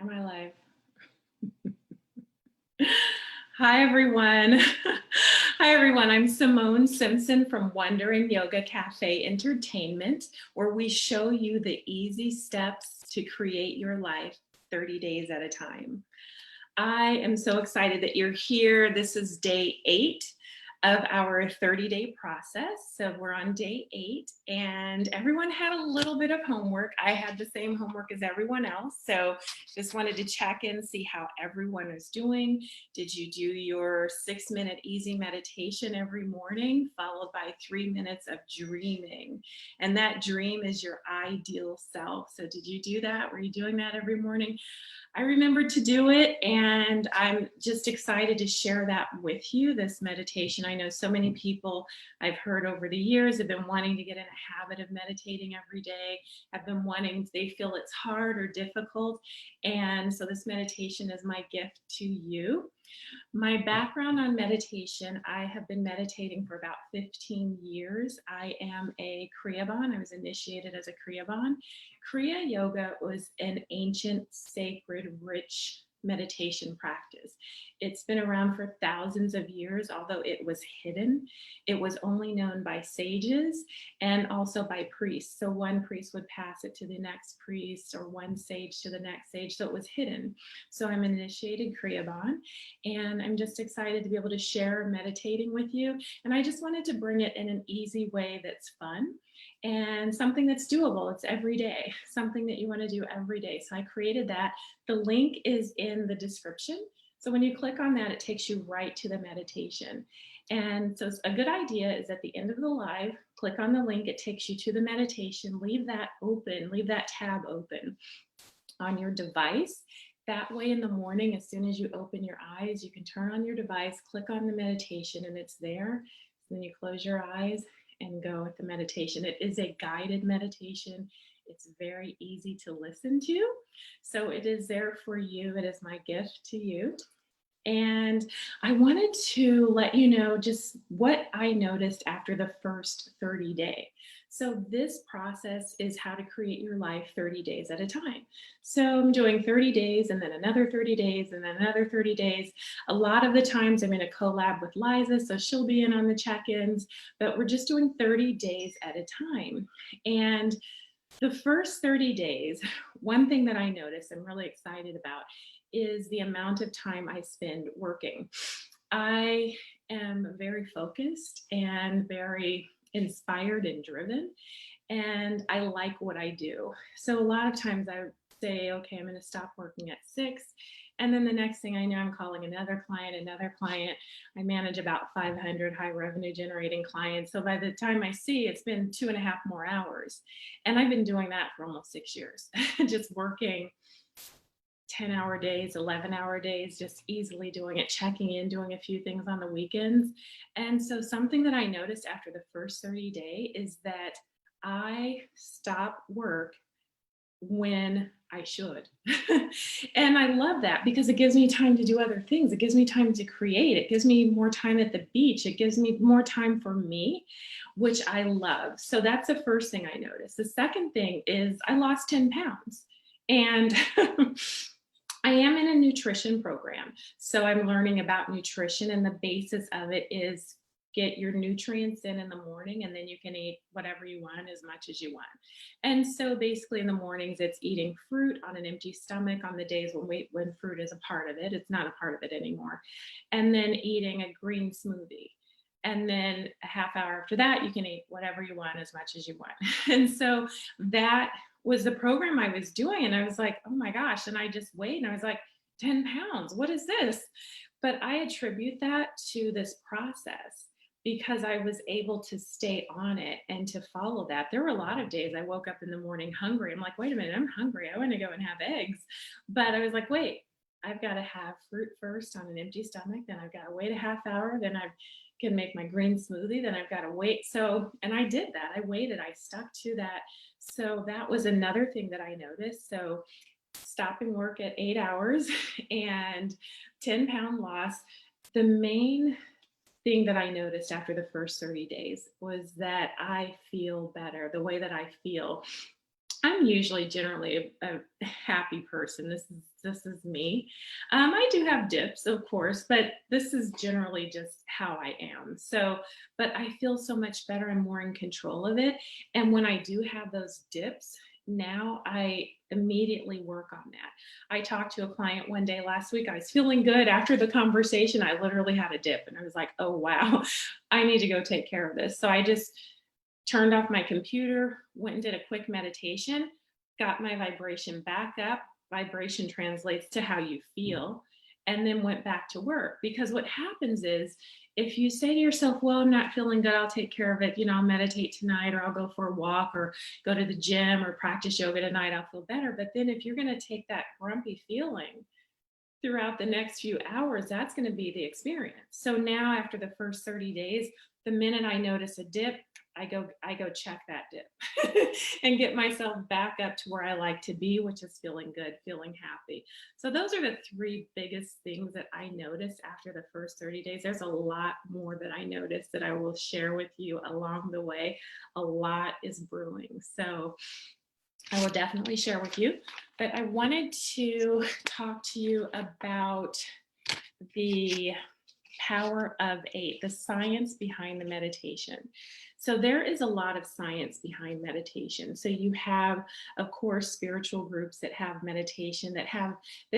Am I live? Hi, everyone. Hi, everyone. I'm Simone Simpson from Wondering Yoga Cafe Entertainment, where we show you the easy steps to create your life 30 days at a time. I am so excited that you're here. This is day 8 of our 30-day process. So we're on day 8 and everyone had a little bit of homework. I had the same homework as everyone else. So just wanted to check in, see how everyone is doing. Did you do your 6-minute easy meditation every morning, followed by 3 minutes of dreaming? And that dream is your ideal self. So did you do that? Were you doing that every morning? I remembered to do it, and I'm just excited to share that with you, this meditation. I know so many people I've heard over the years have been wanting to get in a habit of meditating every day, have been wanting, they feel it's hard or difficult. And so this meditation is my gift to you. My background on meditation, I have been meditating for about 15 years. I am a Kriyaban. I was initiated as a Kriyaban. Kriya Yoga was an ancient, sacred, rich meditation practice. It's been around for thousands of years, although it was hidden. It was only known by sages and also by priests. So one priest would pass it to the next priest or one sage to the next sage. So it was hidden. So I'm an initiated Kriyaban, and I'm just excited to be able to share meditating with you. And I just wanted to bring it in an easy way that's fun and something that's doable. It's every day, something that you want to do every day. So I created that. The link is in the description. So when you click on that, it takes you right to the meditation. And so a good idea is at the end of the live, click on the link. It takes you to the meditation. Leave that open, leave that tab open on your device. That way in the morning, as soon as you open your eyes, you can turn on your device, click on the meditation, and it's there. Then you close your eyes and go with the meditation. It is a guided meditation. It's very easy to listen to. So it is there for you. It is my gift to you. And I wanted to let you know just what I noticed after the first 30 days. So this process is how to create your life 30 days at a time. So I'm doing 30 days and then another 30 days and then another 30 days. A lot of the times I'm in a collab with Liza, so she'll be in on the check-ins, but we're just doing 30 days at a time. And the first 30 days, one thing that I noticed I'm really excited about is the amount of time I spend working. I am very focused and very inspired and driven, and I like what I do. So a lot of times I say, okay, I'm going to stop working at 6. And then the next thing I know, I'm calling another client. I manage about 500 high revenue generating clients. So by the time I see, it's been 2.5 more hours. And I've been doing that for almost 6 years, just working 10-hour days, 11-hour days, just easily doing it, checking in, doing a few things on the weekends. And so something that I noticed after the first 30 days is that I stop work when I should. And I love that because it gives me time to do other things. It gives me time to create. It gives me more time at the beach. It gives me more time for me, which I love. So that's the first thing I noticed. The second thing is I lost 10 pounds. And I am in a nutrition program. So I'm learning about nutrition, and the basis of it is get your nutrients in the morning, and then you can eat whatever you want as much as you want. And so basically in the mornings, it's eating fruit on an empty stomach on the days when fruit is a part of it. It's not a part of it anymore. And then eating a green smoothie. And then a half hour after that, you can eat whatever you want as much as you want. And so that was the program I was doing. And I was like, oh my gosh. And I just weighed and I was like, 10 pounds, what is this? But I attribute that to this process because I was able to stay on it and to follow that. There were a lot of days I woke up in the morning hungry. I'm like, wait a minute, I'm hungry. I want to go and have eggs. But I was like, wait, I've got to have fruit first on an empty stomach. Then I've got to wait a half hour. Then I can make my green smoothie. Then I've got to wait. So, and I did that. I waited. I stuck to that. So that was another thing that I noticed. So stopping work at 8 hours and 10-pound loss. The main thing that I noticed after the first 30 days was that I feel better, the way that I feel. I'm usually generally a happy person. This is me. I do have dips, of course, but this is generally just how I am. So, but I feel so much better. I'm more in control of it. And when I do have those dips, now I immediately work on that. I talked to a client one day last week. I was feeling good after the conversation. I literally had a dip, and I was like, "Oh wow, I need to go take care of this." So I just turned off my computer, went and did a quick meditation, got my vibration back up. Vibration translates to how you feel, and then went back to work. Because what happens is, if you say to yourself, well, I'm not feeling good, I'll take care of it, I'll meditate tonight, or I'll go for a walk, or go to the gym, or practice yoga tonight, I'll feel better. But then if you're going to take that grumpy feeling throughout the next few hours, that's going to be the experience. So now after the first 30 days, the minute I notice a dip, I go check that dip and get myself back up to where I like to be, which is feeling good, feeling happy. So those are the three biggest things that I noticed after the first 30 days. There's a lot more that I noticed that I will share with you along the way. A lot is brewing. So I will definitely share with you, but I wanted to talk to you about the power of 8, the science behind the meditation. So there is a lot of science behind meditation. So you have, of course, spiritual groups that have meditation, that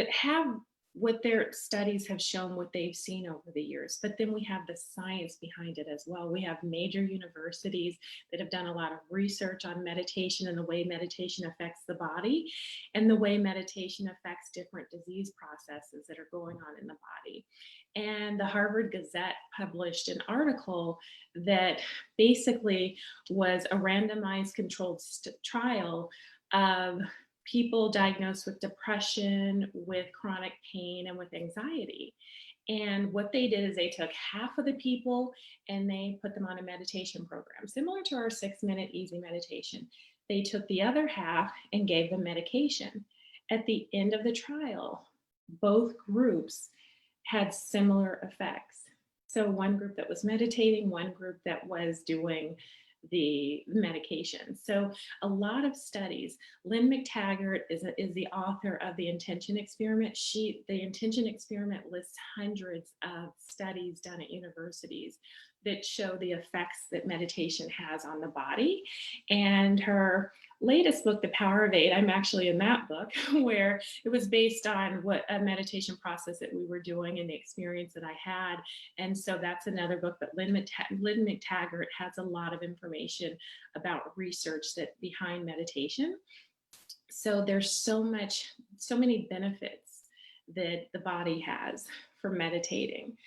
have what their studies have shown, what they've seen over the years. But then we have the science behind it as well. We have major universities that have done a lot of research on meditation and the way meditation affects the body and the way meditation affects different disease processes that are going on in the body. And the Harvard Gazette published an article that basically was a randomized controlled trial of people diagnosed with depression, with chronic pain, and with anxiety. And what they did is they took half of the people and they put them on a meditation program, similar to our 6-minute easy meditation. They took the other half and gave them medication. At the end of the trial, both groups had similar effects. So one group that was meditating, one group that was doing the medication. So a lot of studies. Lynn McTaggart is the author of the Intention Experiment. The Intention Experiment lists hundreds of studies done at universities that show the effects that meditation has on the body. And her latest book, The Power of 8, I'm actually in that book, where it was based on what a meditation process that we were doing and the experience that I had. And so that's another book. But Lynn McTaggart has a lot of information about research that behind meditation. So there's so many benefits that the body has for meditating.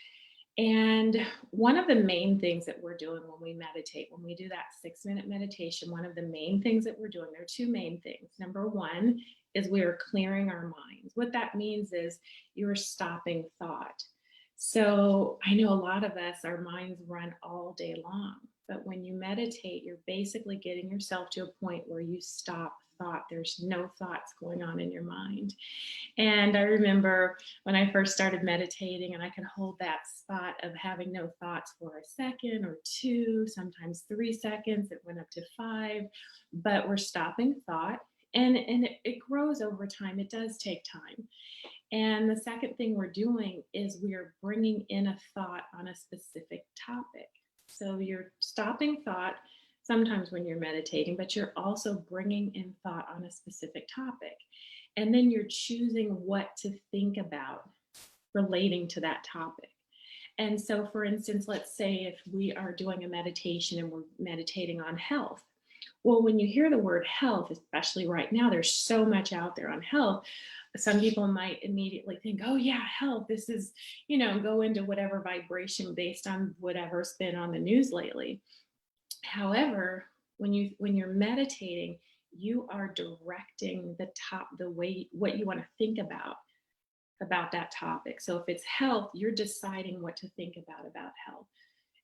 And one of the main things that we're doing when we meditate, when we do that 6-minute meditation, one of the main things that we're doing, there are two main things. Number one is we are clearing our minds. What that means is you're stopping thought. So I know a lot of us, our minds run all day long, but when you meditate, you're basically getting yourself to a point where you stop thought. There's no thoughts going on in your mind. And I remember when I first started meditating and I could hold that spot of having no thoughts for a second or two, sometimes 3 seconds, it went up to 5, but we're stopping thought. And it grows over time. It does take time. And the second thing we're doing is we are bringing in a thought on a specific topic. So you're stopping thought sometimes when you're meditating, but you're also bringing in thought on a specific topic. And then you're choosing what to think about relating to that topic. And so, for instance, let's say if we are doing a meditation and we're meditating on health. Well, when you hear the word health, especially right now, there's so much out there on health. Some people might immediately think, oh yeah, health, this is, go into whatever vibration based on whatever's been on the news lately. However, when you're meditating, you are directing the way, what you want to think about that topic. So if it's health, you're deciding what to think about health.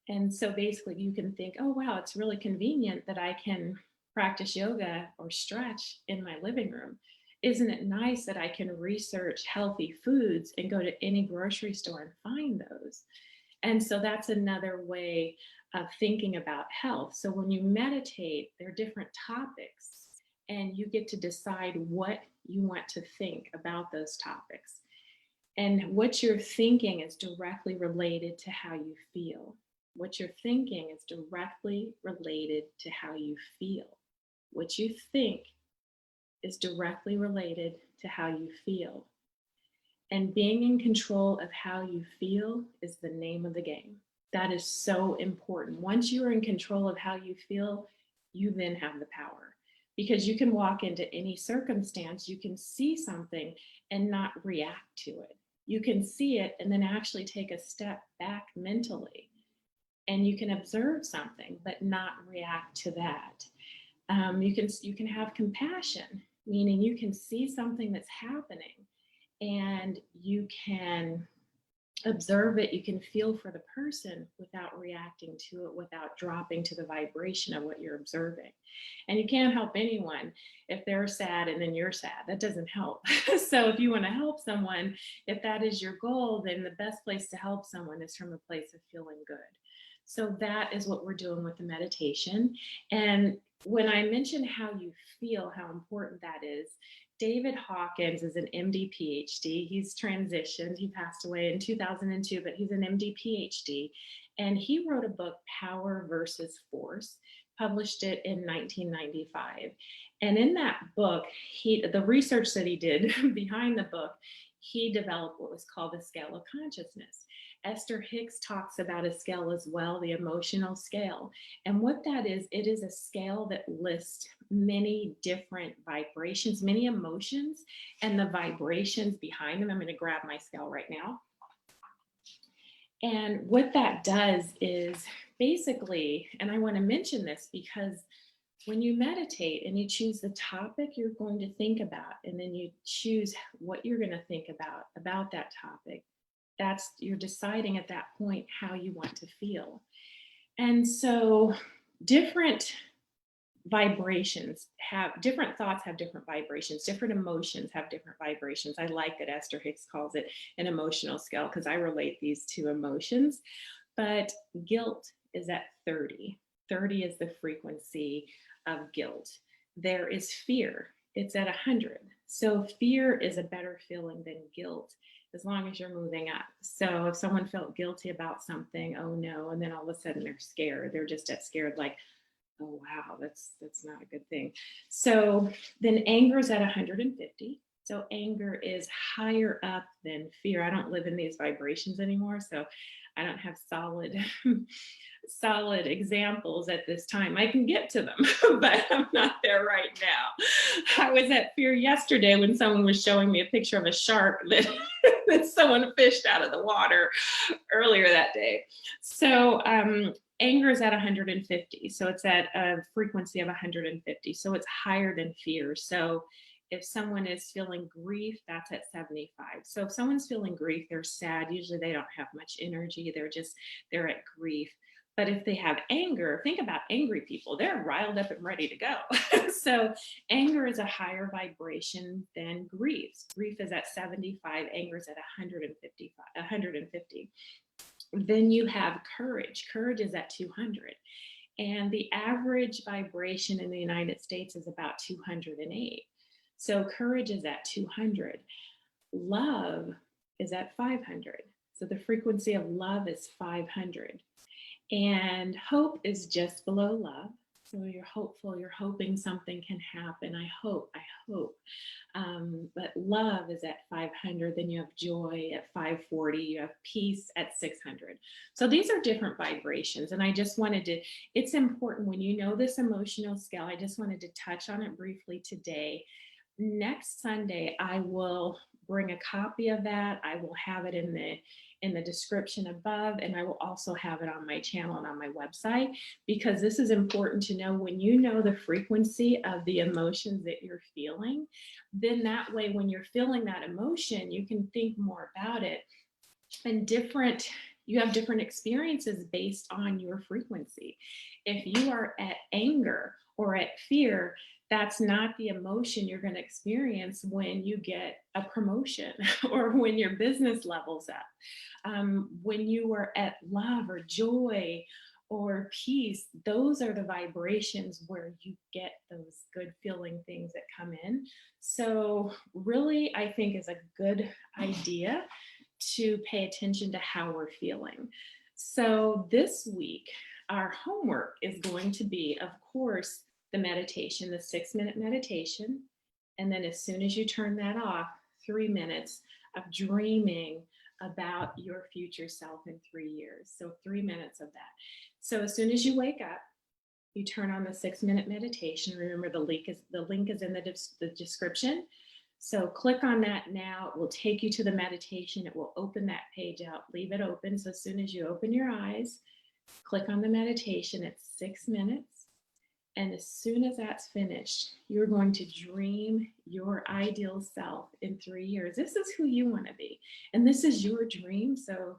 And so basically you can think, oh wow, it's really convenient that I can practice yoga or stretch in my living room. Isn't it nice that I can research healthy foods and go to any grocery store and find those? And so that's another way of thinking about health. So when you meditate, there are different topics and you get to decide what you want to think about those topics. And what you're thinking is directly related to how you feel. What you're thinking is directly related to how you feel. What you think is directly related to how you feel. And being in control of how you feel is the name of the game. That is so important. Once you are in control of how you feel, you then have the power. Because you can walk into any circumstance, you can see something and not react to it. You can see it and then actually take a step back mentally. And you can observe something, but not react to that. You can have compassion, meaning you can see something that's happening and you can observe it, you can feel for the person without reacting to it, without dropping to the vibration of what you're observing. And you can't help anyone if they're sad and then you're sad. That doesn't help. So if you want to help someone, if that is your goal, then the best place to help someone is from a place of feeling good. So that is what we're doing with the meditation. And when I mention how you feel, how important that is, David Hawkins is an MD PhD. He's transitioned. He passed away in 2002, but he's an MD PhD. And he wrote a book, Power versus Force, published it in 1995. And in that book, the research that he did behind the book, he developed what was called the scale of consciousness. Esther Hicks talks about a scale as well, the emotional scale. And what that is, it is a scale that lists many different vibrations, many emotions, and the vibrations behind them. I'm going to grab my scale right now. And what that does is basically, and I want to mention this because when you meditate and you choose the topic you're going to think about, and then you choose what you're going to think about that topic, you're deciding at that point how you want to feel. And so different vibrations different thoughts, have different vibrations, different emotions have different vibrations. I like that Esther Hicks calls it an emotional scale because I relate these two emotions. But guilt is at 30. 30 is the frequency of guilt. There is fear. It's at 100. So fear is a better feeling than guilt, as long as you're moving up. So if someone felt guilty about something, oh no, and then all of a sudden they're scared. They're just scared like, oh wow, that's not a good thing. So then anger is at 150. So anger is higher up than fear. I don't live in these vibrations anymore, so I don't have solid examples at this time. I can get to them, but I'm not there right now. I was at fear yesterday when someone was showing me a picture of a shark that, that someone fished out of the water earlier that day. So anger is at 150. So it's at a frequency of 150. So it's higher than fear. So if someone is feeling grief, that's at 75. So if someone's feeling grief, they're sad. Usually they don't have much energy. They're at grief. But if they have anger, think about angry people. They're riled up and ready to go. So anger is a higher vibration than grief. Grief is at 75. Anger is at 150. Then you have courage. Courage is at 200. And the average vibration in the United States is about 208. So courage is at 200. Love is at 500. So the frequency of love is 500. And hope is just below love. So you're hopeful, you're hoping something can happen. I hope. But love is at 500. Then you have joy at 540. You have peace at 600. So these are different vibrations. And I just wanted to, it's important when you know this emotional scale, I just wanted to touch on it briefly today. Next Sunday, I will bring a copy of that. I will have it in the description above, and I will also have it on my channel and on my website, because this is important to know. When you know the frequency of the emotions that you're feeling, then that way when you're feeling that emotion, you can think more about it, and you have different experiences based on your frequency. If you are at anger or at fear, that's not the emotion you're going to experience when you get a promotion or when your business levels up. When you are at love or joy or peace, those are the vibrations where you get those good feeling things that come in. So really, I think is a good idea to pay attention to how we're feeling. So this week, our homework is going to be, of course, the meditation, the 6-minute meditation. And then as soon as you turn that off, 3 minutes of dreaming about your future self in 3 years. So 3 minutes of that. So as soon as you wake up, you turn on the 6-minute meditation. Remember, the link is in the description. So click on that now. It will take you to the meditation. It will open that page out. Leave it open. So as soon as you open your eyes, click on the meditation. It's 6 minutes. And as soon as that's finished, you're going to dream your ideal self in 3 years. This is who you want to be. And this is your dream. So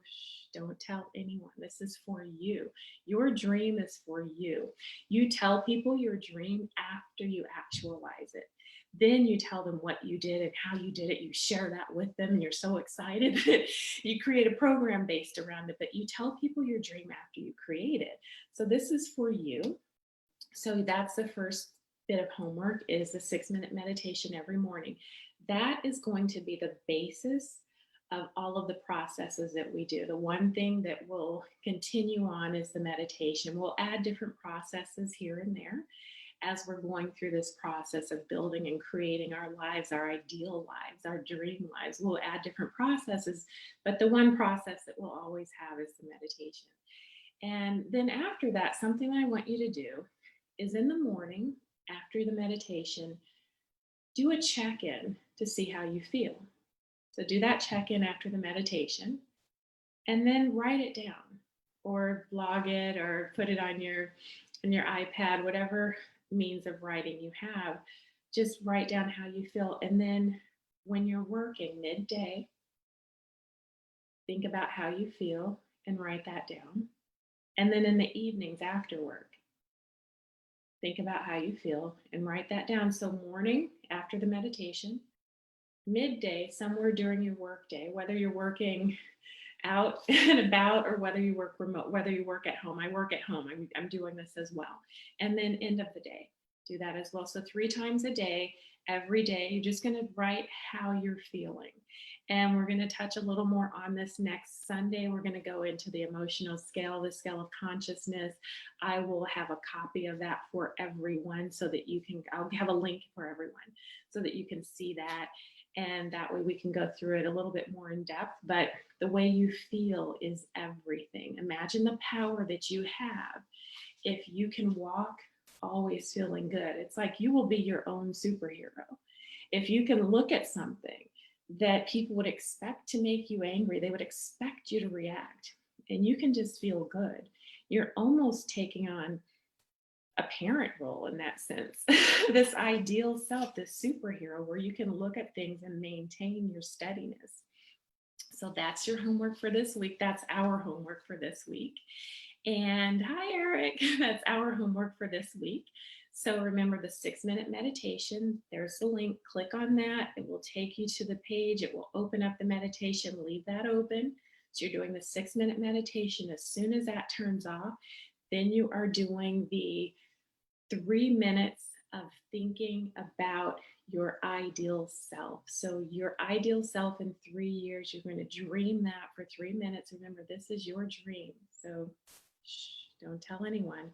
don't tell anyone. This is for you. Your dream is for you. You tell people your dream after you actualize it. Then you tell them what you did and how you did it. You share that with them and you're so excited that you create a program based around it. But you tell people your dream after you create it. So this is for you. So that's the first bit of homework, is the 6-minute meditation every morning. That is going to be the basis of all of the processes that we do. The one thing that will continue on is the meditation. We'll add different processes here and there as we're going through this process of building and creating our lives, our ideal lives, our dream lives. We'll add different processes, but the one process that we'll always have is the meditation. And then after that, something I want you to do is in the morning, after the meditation, do a check-in to see how you feel. So do that check-in after the meditation, and then write it down or blog it or put it on your iPad, whatever means of writing you have. Just write down how you feel. And then when you're working midday, think about how you feel and write that down. And then in the evenings after work, think about how you feel and write that down. So morning after the meditation, midday somewhere during your work day, whether you're working out and about or whether you work remote, whether you work at home. I work at home. I'm doing this as well. And then end of the day, do that as well. So 3 times a day, every day, you're just going to write how you're feeling. And we're going to touch a little more on this next Sunday. We're going to go into the emotional scale, the scale of consciousness. I will have a copy of that for everyone so that you can, I'll have a link for everyone so that you can see that. And that way we can go through it a little bit more in depth. But the way you feel is everything. Imagine the power that you have if you can walk always feeling good. It's like you will be your own superhero. If you can look at something that people would expect to make you angry, they would expect you to react, and you can just feel good. You're almost taking on a parent role in that sense. This ideal self, this superhero, where you can look at things and maintain your steadiness. So that's your homework for this week. That's our homework for this week. And hi, Eric. That's our homework for this week. So remember the 6-minute meditation. There's the link. Click on that. It will take you to the page. It will open up the meditation. Leave that open. So you're doing the 6-minute meditation. As soon as that turns off, then you are doing the 3 minutes of thinking about your ideal self. So your ideal self in 3 years, you're going to dream that for 3 minutes. Remember, this is your dream. So don't tell anyone.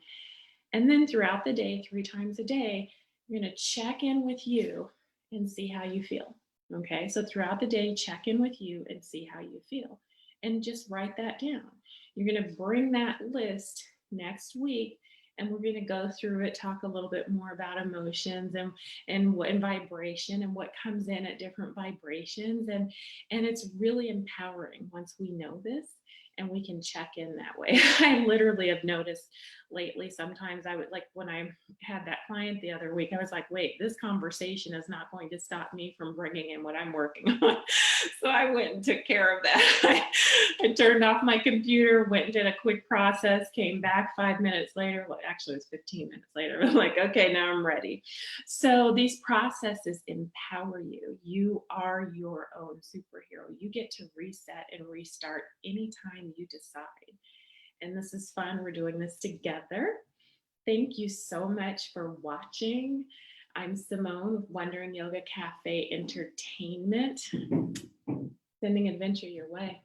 And then throughout the day, 3 times a day, you're going to check in with you and see how you feel. Okay, so throughout the day, check in with you and see how you feel. And just write that down. You're going to bring that list next week, and we're going to go through it, talk a little bit more about emotions and vibration and what comes in at different vibrations. And it's really empowering once we know this and we can check in that way. I literally have noticed lately, sometimes I would, like when I had that client the other week, I was like, wait, this conversation is not going to stop me from bringing in what I'm working on. So I went and took care of that. I turned off my computer, went and did a quick process, came back 5 minutes later. Well, actually it was 15 minutes later. I was like, okay, now I'm ready. So these processes empower you. You are your own superhero. You get to reset and restart anytime you decide. and this is fun. We're doing this together. Thank you so much for watching. I'm Simone with Wondering Yoga Cafe Entertainment, sending adventure your way.